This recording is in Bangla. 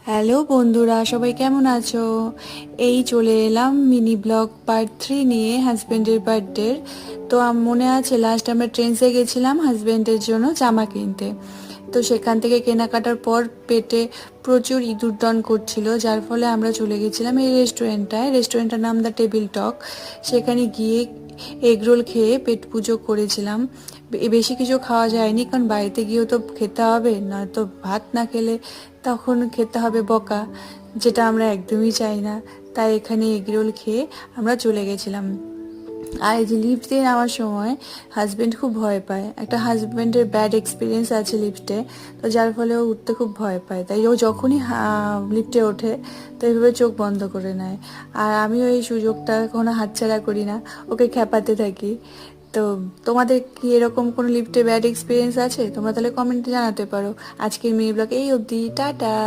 হ্যালো বন্ধুরা, সবাই কেমন আছো? এই চলে এলাম মিনি ব্লগ পার্ট 3 নিয়ে হাজবেন্ডের বার্থডের। তো মনে আছে লাস্ট আমরা ট্রেন্সে গেছিলাম হাজবেন্ডের জন্য জামা কিনতে। তো সেখান থেকে কেনাকাটার পর পেটে প্রচুর ইঁদুর দন করছিল, যার ফলে আমরা চলে গেছিলাম এই রেস্টুরেন্টটার নাম দ্য টেবিল টক। সেখানে গিয়ে এগরোল খেয়ে পেট পুজো করেছিলাম। বেশি কিছু খাওয়া যায়নি, কারণ বাড়িতে গিয়েও তো খেতে হবে, নয়তো ভাত না খেলে তখন খেতে হবে বকা, যেটা আমরা একদমই চাই না। তাই এখানে এগরোল খেয়ে আমরা চলে গেছিলাম। আর এই যে লিফট দিয়ে নামার সময় হাজবেন্ড খুব ভয় পায়, একটা হাজবেন্ডের ব্যাড এক্সপিরিয়েন্স আছে লিফটে। তো যার ফলে ও উঠতে খুব ভয় পায়, তাই ও যখনই লিফটে ওঠে তো এইভাবে চোখ বন্ধ করে নেয়। আর আমিও এই সুযোগটা কোনো হাতছাড়া করি না, ওকে খেপাতে থাকি। তো তোমাদের কি এরকম কোনো লিফটে ব্যাড এক্সপিরিয়েন্স আছে? তোমরা তাহলে কমেন্টে জানাতে পারো। আজকের মিনি ব্লগ এই অবধি, টাটা।